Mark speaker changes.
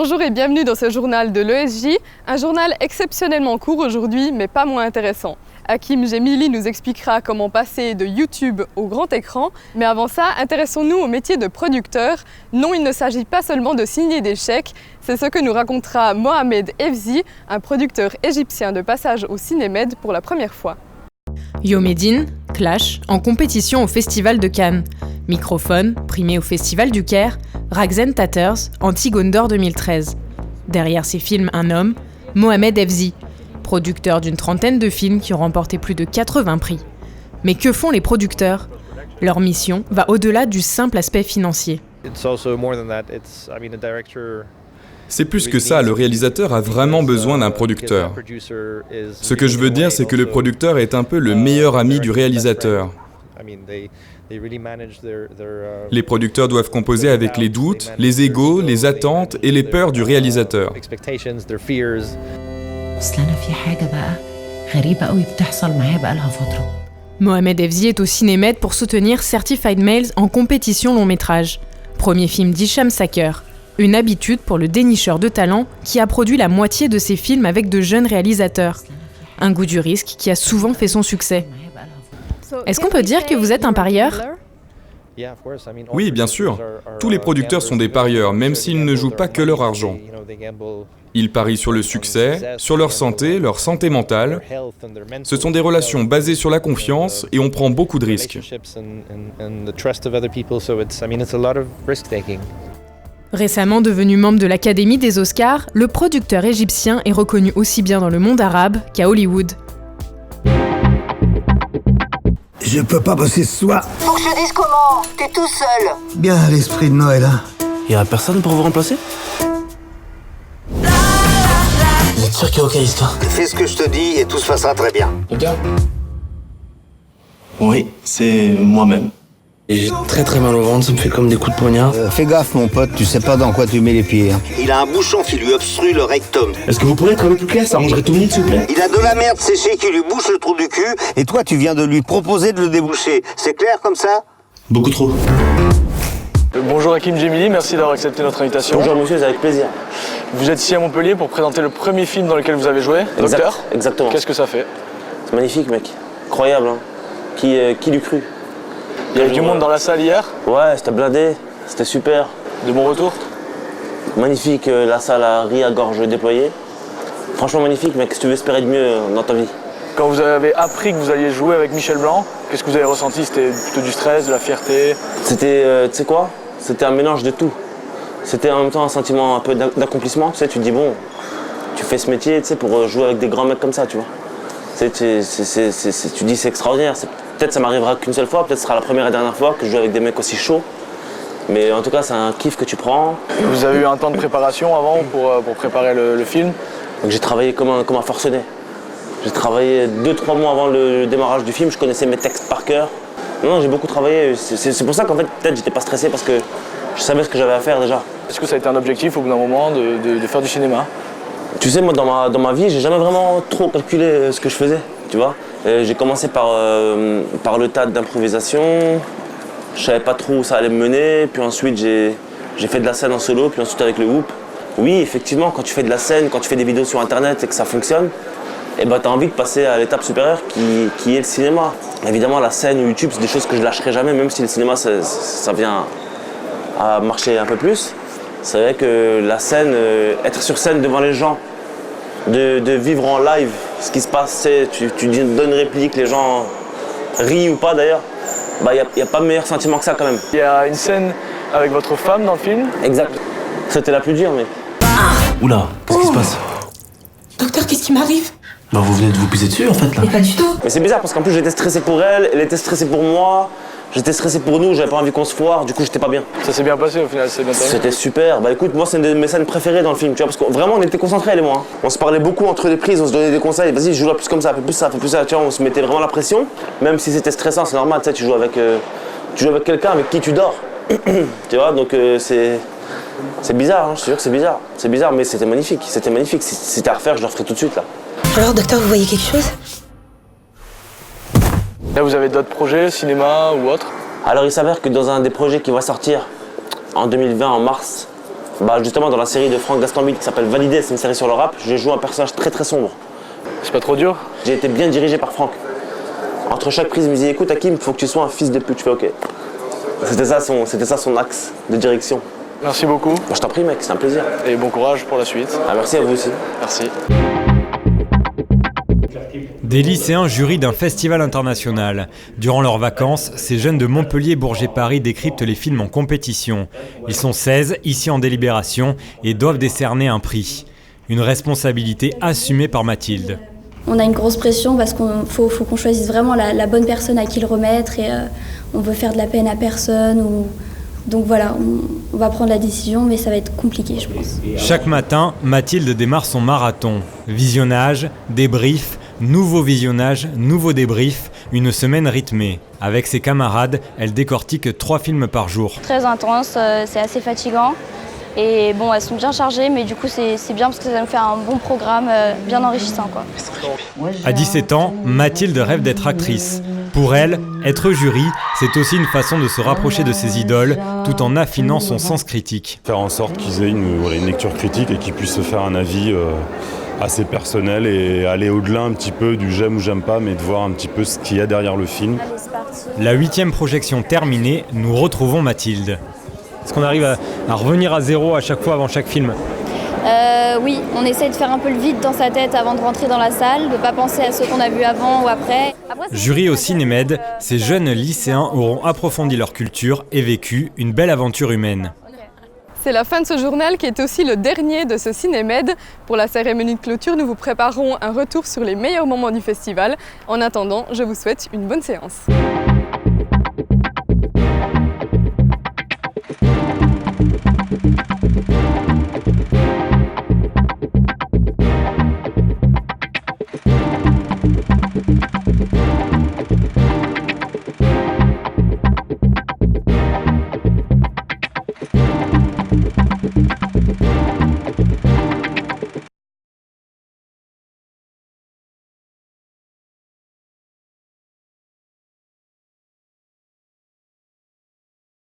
Speaker 1: Bonjour et bienvenue dans ce journal de l'ESJ, un journal exceptionnellement court aujourd'hui mais pas moins intéressant. Hakim Gemili nous expliquera comment passer de YouTube au grand écran, mais avant ça, intéressons-nous au métier de producteur. Non, il ne s'agit pas seulement de signer des chèques, c'est ce que nous racontera Mohamed Efzi, un producteur égyptien de passage au Cinémed pour la première fois.
Speaker 2: Yo Medine, Clash, en compétition au Festival de Cannes. Microphone, primé au Festival du Caire, Ragzen Tatters, Antigone d'Or 2013. Derrière ces films, un homme, Mohamed Efzi, producteur d'une trentaine de films qui ont remporté plus de 80 prix. Mais que font les producteurs ? Leur mission va au-delà du simple aspect financier.
Speaker 3: C'est plus que ça, le réalisateur a vraiment besoin d'un producteur. Ce que je veux dire, c'est que le producteur est un peu le meilleur ami du réalisateur. Les producteurs doivent composer avec les doutes, les égos, les attentes et les peurs du réalisateur.
Speaker 2: Mohamed Efzi est au Cinémed pour soutenir Certified Males en compétition long métrage. Premier film d'Hicham Saker. Une habitude pour le dénicheur de talent qui a produit la moitié de ses films avec de jeunes réalisateurs. Un goût du risque qui a souvent fait son succès. Est-ce qu'on peut dire que vous êtes un parieur ?
Speaker 3: Oui, bien sûr. Tous les producteurs sont des parieurs, même s'ils ne jouent pas que leur argent. Ils parient sur le succès, sur leur santé mentale. Ce sont des relations basées sur la confiance et on prend beaucoup de risques.
Speaker 2: Récemment devenu membre de l'Académie des Oscars, le producteur égyptien est reconnu aussi bien dans le monde arabe qu'à Hollywood.
Speaker 4: Je peux pas bosser ce soir.
Speaker 5: Faut que je te dise comment. T'es tout seul.
Speaker 4: Bien à l'esprit de Noël, hein.
Speaker 6: Y'a personne pour vous remplacer ? Vous êtes sûr qu'il y a aucune histoire ?
Speaker 5: Fais ce que je te dis et tout se passera très bien.
Speaker 6: Docteur ? Oui, c'est moi-même. J'ai très mal au ventre, ça me fait comme des coups de poignard.
Speaker 4: Fais gaffe, mon pote, tu sais pas dans quoi tu mets les pieds. Hein.
Speaker 5: Il a un bouchon qui lui obstrue le rectum.
Speaker 6: Est-ce que vous pourriez être un peu plus clair ? Ça arrangerait tout le monde, s'il vous plaît.
Speaker 5: Il a de la merde séchée qui lui bouche le trou du cul et toi tu viens de lui proposer de le déboucher. C'est clair comme ça ?
Speaker 6: Beaucoup trop.
Speaker 7: Bonjour Hakim Gemili, merci d'avoir accepté notre invitation.
Speaker 6: Bonjour monsieur, c'est avec plaisir.
Speaker 7: Vous êtes ici à Montpellier pour présenter le premier film dans lequel vous avez joué, Docteur.
Speaker 6: Exactement.
Speaker 7: Qu'est-ce que ça fait ?
Speaker 6: C'est magnifique, mec. Incroyable, hein. Qui l'eût cru ?
Speaker 7: Il y avait du monde dans la salle hier.
Speaker 6: Ouais, c'était blindé, c'était super.
Speaker 7: De bons retours.
Speaker 6: Magnifique, la salle a ri à gorge déployée. Franchement magnifique, mec, si tu veux espérer de mieux dans ta vie.
Speaker 7: Quand vous avez appris que vous alliez jouer avec Michel Blanc, qu'est-ce que vous avez ressenti ? C'était plutôt du stress, de la fierté ?
Speaker 6: C'était, tu sais quoi ? C'était un mélange de tout. C'était en même temps un sentiment un peu d'accomplissement, tu sais, tu te dis bon, tu fais ce métier, tu sais, pour jouer avec des grands mecs comme ça, tu vois. Tu dis c'est extraordinaire. Peut-être ça m'arrivera qu'une seule fois, peut-être ce sera la première et dernière fois que je joue avec des mecs aussi chauds. Mais en tout cas, c'est un kiff que tu prends.
Speaker 7: Vous avez eu un temps de préparation avant pour préparer le film ?
Speaker 6: Donc j'ai travaillé comme un forcené. J'ai travaillé 2-3 mois avant le démarrage du film, je connaissais mes textes par cœur. Non, j'ai beaucoup travaillé. C'est pour ça qu'en fait, peut-être j'étais pas stressé parce que je savais ce que j'avais à faire déjà.
Speaker 7: Est-ce que ça a été un objectif au bout d'un moment de faire du cinéma ?
Speaker 6: Tu sais, moi, dans ma vie, j'ai jamais vraiment trop calculé ce que je faisais, tu vois. J'ai commencé par le tas d'improvisation. Je savais pas trop où ça allait me mener. Puis ensuite, j'ai fait de la scène en solo, puis ensuite avec le Whoop. Oui, effectivement, quand tu fais de la scène, quand tu fais des vidéos sur Internet et que ça fonctionne, eh ben, tu as envie de passer à l'étape supérieure qui est le cinéma. Évidemment, la scène ou YouTube, c'est des choses que je lâcherai jamais, même si le cinéma, ça vient à marcher un peu plus. C'est vrai que la scène, être sur scène devant les gens, de vivre en live ce qui se passe, tu donnes une réplique, les gens rient ou pas d'ailleurs, bah, y a pas meilleur sentiment que ça quand même.
Speaker 7: Il y a une scène avec votre femme dans le film ?
Speaker 6: Exact. C'était la plus dure, mais...
Speaker 8: Oula, qu'est-ce qui se passe ?
Speaker 9: Docteur, qu'est-ce qui m'arrive ?
Speaker 8: Bah vous venez de vous pisser dessus en fait là.
Speaker 9: Mais pas du tout.
Speaker 6: Mais c'est bizarre parce qu'en plus j'étais stressé pour elle, elle était stressée pour moi, j'étais stressé pour nous, j'avais pas envie qu'on se foire, du coup j'étais pas bien.
Speaker 7: Ça s'est bien passé au final, c'est bien passé.
Speaker 6: C'était super, bah écoute, moi c'est une de mes scènes préférées dans le film, tu vois, parce que vraiment on était concentrés elle et moi. Hein. On se parlait beaucoup entre les prises, on se donnait des conseils, vas-y joue-la plus comme ça, fais plus ça, tu vois, on se mettait vraiment la pression, même si c'était stressant, c'est normal, tu sais, tu joues avec quelqu'un avec qui tu dors, tu vois, donc c'est bizarre, hein, je te jure que c'est bizarre, mais c'était magnifique, si c'était à refaire je le referais tout de suite là.
Speaker 9: Alors docteur, vous voyez quelque chose ?
Speaker 7: Là vous avez d'autres projets, cinéma ou autre ?
Speaker 6: Alors il s'avère que dans un des projets qui va sortir en 2020, en mars, Justement, dans la série de Franck Gastambide qui s'appelle Validé, c'est une série sur le rap, je joue un personnage très très sombre.
Speaker 7: C'est pas trop dur?
Speaker 6: J'ai été bien dirigé par Franck. Entre chaque prise, il me dit écoute Hakim, il faut que tu sois un fils de pute. Je fais ok. C'était ça son axe de direction.
Speaker 7: Merci beaucoup.
Speaker 6: Je t'en prie mec, c'est un plaisir.
Speaker 7: Et bon courage pour la suite.
Speaker 6: Merci à vous aussi.
Speaker 7: Merci.
Speaker 10: Des lycéens jurys d'un festival international. Durant leurs vacances, ces jeunes de Montpellier, Bourges et Paris décryptent les films en compétition. Ils sont 16, ici en délibération, et doivent décerner un prix. Une responsabilité assumée par Mathilde.
Speaker 11: On a une grosse pression parce qu'il faut qu'on choisisse vraiment la bonne personne à qui le remettre et on veut faire de la peine à personne. Donc voilà, on va prendre la décision, mais ça va être compliqué, je pense.
Speaker 10: Chaque matin, Mathilde démarre son marathon. Visionnage, débrief, nouveau visionnage, nouveau débrief, une semaine rythmée. Avec ses camarades, elle décortique 3 films par jour.
Speaker 11: Très intense, c'est assez fatigant. Et bon, elles sont bien chargées, mais du coup c'est bien parce que ça nous fait un bon programme bien enrichissant, quoi.
Speaker 10: À 17 ans, Mathilde rêve d'être actrice. Pour elle, être jury, c'est aussi une façon de se rapprocher de ses idoles, tout en affinant son sens critique.
Speaker 12: Faire en sorte qu'ils aient une lecture critique et qu'ils puissent se faire un avis assez personnel et aller au-delà un petit peu du j'aime ou j'aime pas, mais de voir un petit peu ce qu'il y a derrière le film.
Speaker 10: La 8e projection terminée, nous retrouvons Mathilde. Est-ce qu'on arrive à revenir à zéro à chaque fois avant chaque film?
Speaker 11: Oui, on essaie de faire un peu le vide dans sa tête avant de rentrer dans la salle, de ne pas penser à ce qu'on a vu avant ou après.
Speaker 10: Jury au Cinémed, ces jeunes lycéens auront approfondi leur culture et vécu une belle aventure humaine.
Speaker 1: C'est la fin de ce journal qui est aussi le dernier de ce Cinémed. Pour la cérémonie de clôture, nous vous préparerons un retour sur les meilleurs moments du festival. En attendant, je vous souhaite une bonne séance.